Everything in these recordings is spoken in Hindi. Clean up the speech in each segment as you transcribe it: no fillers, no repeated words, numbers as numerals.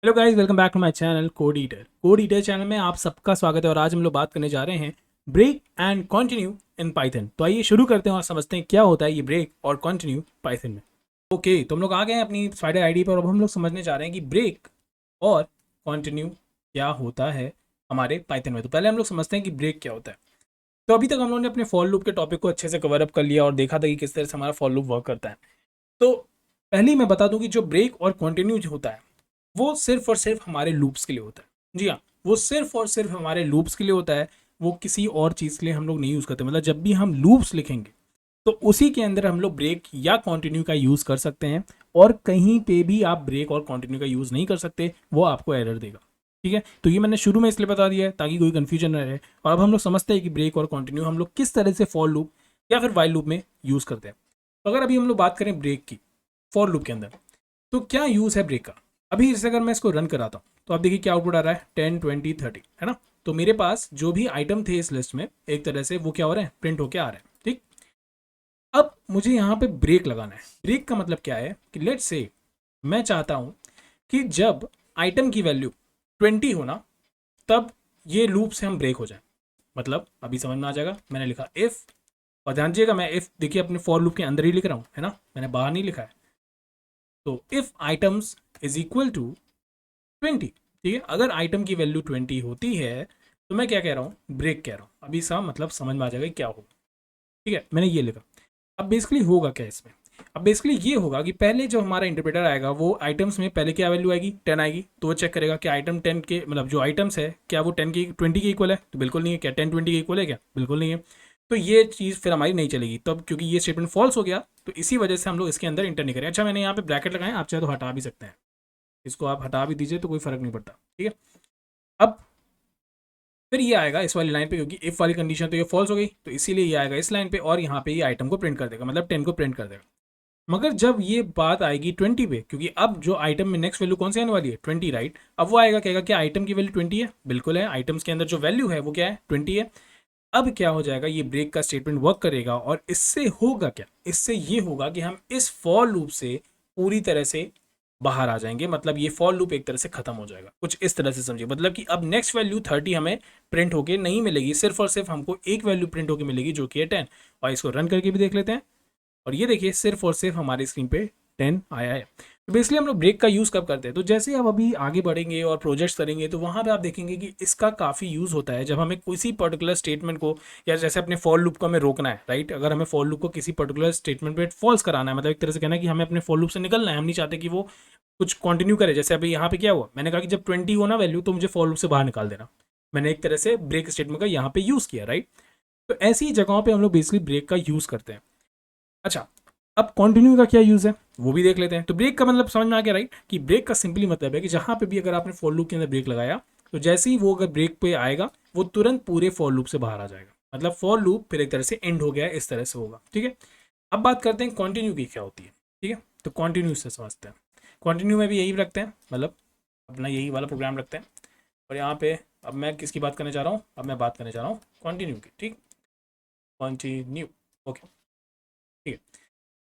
Hello guys, welcome back to my channel Code Eater channel में आप सबका स्वागत है। और आज हम लोग बात करने जा रहे हैं break and continue in Python. तो आइए शुरू करते हैं और समझते हैं क्या होता है ये ब्रेक और कंटिन्यू पाइथन में। ओके, तो हम लोग आ गए हैं अपनी स्पाइडर आईडी पर। अब हम लोग समझने जा रहे हैं कि ब्रेक और कंटिन्यू क्या होता है हमारे पाइथन में। तो पहले हम लोग समझते हैं कि ब्रेक क्या होता है। तो अभी तक हम लोगों ने अपने फॉर लूप के टॉपिक को अच्छे से कवर अप कर लिया और देखा था कि किस तरह से हमारा फॉर लूप वर्क करता है। तो पहले ही मैं बता दूं कि जो ब्रेक और कंटिन्यू होता है वो सिर्फ और सिर्फ हमारे लूप्स के लिए होता है। जी हाँ, वो सिर्फ और सिर्फ हमारे लूप्स के लिए होता है। वो किसी और चीज़ के लिए हम लोग नहीं यूज़ करते। मतलब जब भी हम लूप्स लिखेंगे तो उसी के अंदर हम लोग ब्रेक या कंटिन्यू का यूज़ कर सकते हैं। और कहीं पे भी आप ब्रेक और कंटिन्यू का यूज़ नहीं कर सकते, वो आपको एरर देगा। ठीक है, तो ये मैंने शुरू में इसलिए बता दिया है ताकि कोई कन्फ्यूजन न रहे। और अब हम लोग समझते हैं कि ब्रेक और कंटिन्यू हम लोग किस तरह से फॉर लूप या फिर वाइल लूप में यूज़ करते हैं। तो अगर अभी हम लोग बात करें ब्रेक की फॉर लूप के अंदर, तो क्या यूज़ है ब्रेक का। अभी जैसे अगर मैं इसको रन कराता हूँ तो आप देखिए क्या आउटपुट आ रहा है, 10 20 30, है ना। तो मेरे पास जो भी आइटम थे इस लिस्ट में एक तरह से वो क्या हो रहे हैं, प्रिंट होके आ रहे हैं। ठीक, अब मुझे यहाँ पे ब्रेक लगाना है। ब्रेक का मतलब क्या है कि लेट्स से मैं चाहता हूँ कि जब आइटम की वैल्यू 20 होना तब ये लूप से हम ब्रेक हो जाए। मतलब अभी समझ में आ जाएगा। मैंने लिखा इफ़, और ध्यान दीजिएगा मैं इफ़ देखिए अपने फॉर लूप के अंदर ही लिख रहा हूँ, है ना, मैंने बाहर नहीं लिखा है। तो if items is equal to 20, ठीक है। अगर आइटम की वैल्यू 20 होती है तो मैं क्या कह रहा हूँ, ब्रेक कह रहा हूँ। अभी सा मतलब समझ में आ जाएगा क्या होगा। ठीक है, मैंने ये लिखा। अब बेसिकली होगा क्या इसमें। अब बेसिकली ये होगा कि पहले जो हमारा इंटरप्रेटर आएगा वो आइटम्स में पहले क्या वैल्यू आएगी, 10 आएगी। तो वो चेक करेगा कि आइटम 10 के मतलब जो आइटम्स है क्या वो 10 की 20 के इक्वल है, तो बिल्कुल नहीं है। क्या 10 20 के इक्वल है, क्या बिल्कुल नहीं है। तो ये चीज़ फिर हमारी नहीं चलेगी तब, क्योंकि ये स्टेटमेंट फॉल्स हो गया। तो इसी वजह से हम लोग इसके अंदर इंटर नहीं करें। अच्छा, मैंने यहाँ पे ब्रैकेट लगाए, आप चाहे तो हटा भी सकते हैं। इसको आप हटा भी दीजिए तो कोई फर्क नहीं पड़ता। ठीक है, अब फिर ये आएगा इस वाली लाइन पे, क्योंकि इफ वाली कंडीशन तो ये फॉल्स हो गई, तो इसीलिए ये आएगा इस लाइन पे और यहाँ पे ये आइटम को प्रिंट कर देगा, मतलब 10 को प्रिंट कर देगा। मगर जब ये बात आएगी 20 पे, क्योंकि अब जो आइटम में नेक्स्ट वैल्यू कौन सी आने वाली है, 20, राइट। अब वो आएगा, कहेगा क्या आइटम की वैल्यू 20 है, बिल्कुल है। आइटम्स के अंदर जो वैल्यू है वो क्या है, 20 है। अब क्या हो जाएगा, ये ब्रेक का स्टेटमेंट वर्क करेगा और इससे होगा क्या, इससे ये होगा कि हम इस फॉर लूप से पूरी तरह से बाहर आ जाएंगे। मतलब ये फॉर लूप एक तरह से खत्म हो जाएगा। कुछ इस तरह से समझिए, मतलब कि अब नेक्स्ट वैल्यू 30 हमें प्रिंट होके नहीं मिलेगी, सिर्फ और सिर्फ हमको एक वैल्यू प्रिंट होके मिलेगी जो कि है 10। और इसको रन करके भी देख लेते हैं और ये देखिए सिर्फ और सिर्फ हमारी स्क्रीन पे 10 आया है। तो बेसिकली हम लोग ब्रेक का यूज़ कब करते हैं, तो जैसे आप अभी आगे बढ़ेंगे और प्रोजेक्ट्स करेंगे तो वहाँ पे आप देखेंगे कि इसका काफ़ी यूज़ होता है जब हमें किसी पर्टिकुलर स्टेटमेंट को, या जैसे अपने फॉर लूप को हमें रोकना है, राइट। अगर हमें फॉर लूप को किसी पर्टिकुलर स्टेटमेंट पे फॉल्स कराना है, मतलब एक तरह से कहना है कि हमें अपने फॉर लूप से निकलना है, हम नहीं चाहते कि वो कुछ कंटिन्यू करे। जैसे अभी यहाँ पे क्या हुआ, मैंने कहा कि जब 20 हो ना वैल्यू तो मुझे फॉर लूप से बाहर निकाल देना। मैंने एक तरह से ब्रेक स्टेटमेंट का यहाँ पे यूज़ किया, राइट। तो ऐसी जगहों पे हम लोग बेसिकली ब्रेक का यूज़ करते हैं। अच्छा, अब कंटिन्यू का क्या यूज़ है वो भी देख लेते हैं। तो ब्रेक का मतलब समझ में आ गया, राइट, कि ब्रेक का सिंपली मतलब है कि जहाँ पे भी अगर आपने फॉर लूप के अंदर ब्रेक लगाया तो जैसे ही वो अगर ब्रेक पे आएगा वो तुरंत पूरे फॉर लूप से बाहर आ जाएगा। मतलब फॉर लूप फिर एक तरह से एंड हो गया, इस तरह से होगा। ठीक है, अब बात करते हैं कंटिन्यू की क्या होती है। ठीक है, तो कंटिन्यू से समझते हैं। कंटिन्यू में भी यही रखते हैं, मतलब अपना यही वाला प्रोग्राम रखते हैं। और यहाँ पे अब मैं किसकी बात करने जा रहा हूँ, अब मैं बात करने जा रहा हूँ कंटिन्यू की। ठीक, कंटिन्यू, ओके, ठीक है।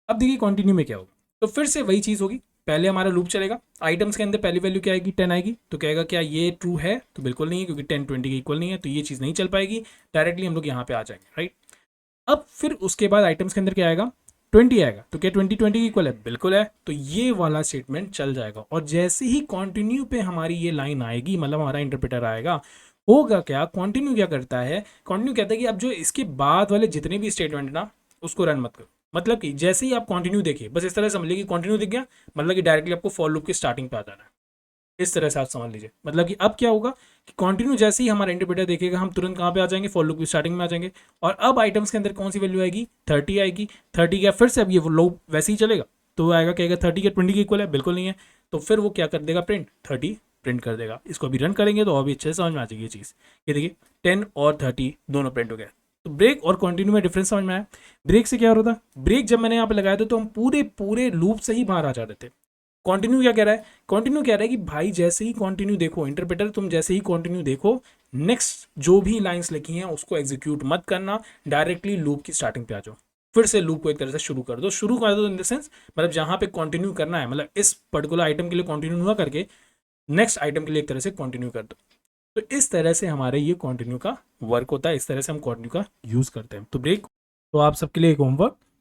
अब देखिए कंटिन्यू में क्या होगा, तो फिर से वही चीज़ होगी। पहले हमारा लूप चलेगा, आइटम्स के अंदर पहली वैल्यू क्या आएगी, 10 आएगी। तो कहेगा क्या ये ट्रू है, तो बिल्कुल नहीं है, क्योंकि 10 20 के इक्वल नहीं है, तो ये चीज़ नहीं चल पाएगी। डायरेक्टली हम लोग यहाँ पे आ जाएंगे, राइट। अब फिर उसके बाद आइटम्स के अंदर क्या आएगा, 20 आएगा। तो क्या 20 20 के इक्वल है, बिल्कुल है। तो ये वाला स्टेटमेंट चल जाएगा। और जैसे ही कंटिन्यू पे हमारी ये लाइन आएगी, मतलब हमारा इंटरप्रेटर आएगा, होगा क्या, कंटिन्यू क्या करता है, कंटिन्यू कहता है कि अब जो इसके बाद वाले जितने भी स्टेटमेंट ना उसको रन मत करो। मतलब कि जैसे ही आप कंटिन्यू देखिए, बस इस तरह से समझ लीजिए कि कंटिन्यू दिख गया, मतलब कि डायरेक्टली आपको फॉर लूप के स्टार्टिंग पे आ जाना है। इस तरह से आप समझ लीजिए, मतलब कि अब क्या होगा कि कंटिन्यू जैसे ही हमारा इंटरप्रेटर देखेगा हम तुरंत कहाँ पे आ जाएंगे, फॉर लूप की स्टार्टिंग में आ जाएंगे। और अब आइटम्स के अंदर कौन सी वैल्यू आएगी, 30 आएगी। 30 क्या फिर से अब ये लूप वैसे ही चलेगा, तो वो आएगा कहेगा 30 क्या 20 के इक्वल है, बिल्कुल नहीं है। तो फिर वो क्या कर देगा, प्रिंट 30 प्रिंट कर देगा। इसको अभी रन करेंगे तो अभी अच्छे से समझ में आ जाएगी ये चीज़। ये देखिए 10 और 30 दोनों प्रिंट हो गया। तो ब्रेक और कंटिन्यू में डिफरेंस समझ में आया। ब्रेक से क्या हो रहा था, ब्रेक जब मैंने यहाँ पे लगाया था तो हम पूरे पूरे लूप से ही बाहर आ जाते थे। कंटिन्यू क्या कह रहा है, कंटिन्यू कह रहा है कि भाई जैसे ही कंटिन्यू देखो, इंटरप्रेटर तुम जैसे ही कंटिन्यू देखो, नेक्स्ट जो भी लाइंस लिखी हैं उसको एग्जीक्यूट मत करना, डायरेक्टली लूप की स्टार्टिंग पे आ जाओ। फिर से लूप को एक तरह से शुरू कर दो इन द सेंस, मतलब जहां पे कंटिन्यू करना है, मतलब इस पर्टिकुलर आइटम के लिए कंटिन्यू हुआ करके नेक्स्ट आइटम के लिए एक तरह से कंटिन्यू कर दो। तो इस तरह से हमारे ये कंटिन्यू का वर्क होता है, इस तरह से हम कंटिन्यू का यूज़ करते हैं। तो ब्रेक, तो आप सबके लिए एक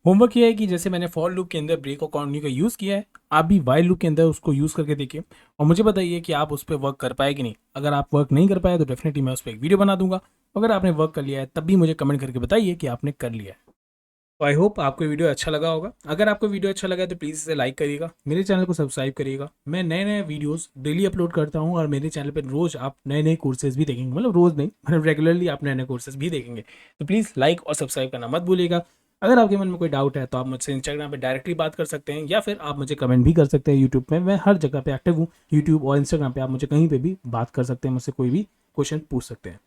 होमवर्क ये है कि जैसे मैंने फॉर लूप के अंदर ब्रेक और कंटिन्यू का यूज़ किया है, आप भी वाइल लूप के अंदर उसको यूज़ करके देखिए और मुझे बताइए कि आप उस पर वर्क कर पाए कि नहीं। अगर आप वर्क नहीं कर पाए तो डेफिनेटली मैं उस पर एक वीडियो बना दूंगा। अगर आपने वर्क कर लिया है तब भी मुझे कमेंट करके बताइए कि आपने कर लिया है। तो आई होप आपको वीडियो अच्छा लगा होगा। अगर आपको वीडियो अच्छा लगा तो प्लीज़ इसे लाइक करिएगा, मेरे चैनल को सब्सक्राइब करिएगा। मैं नए नए वीडियोस डेली अपलोड करता हूँ और मेरे चैनल पर रोज़ आप नए नए कोर्सेज भी देखेंगे, मतलब रोज़ नहीं, मतलब रेगुलरली आप नए नए कोर्सेज भी देखेंगे। तो प्लीज़ लाइक और सब्सक्राइब करना मत भूलिएगा। अगर आपके मन में कोई डाउट है तो आप मुझसे इंस्टाग्राम पे डायरेक्टली बात कर सकते हैं या फिर आप मुझे कमेंट भी कर सकते हैं यूट्यूब पे। मैं हर जगह पे एक्टिव हूँ, यूट्यूब और इंस्टाग्राम पे आप मुझे कहीं पे भी बात कर सकते हैं, मुझसे कोई भी क्वेश्चन पूछ सकते हैं।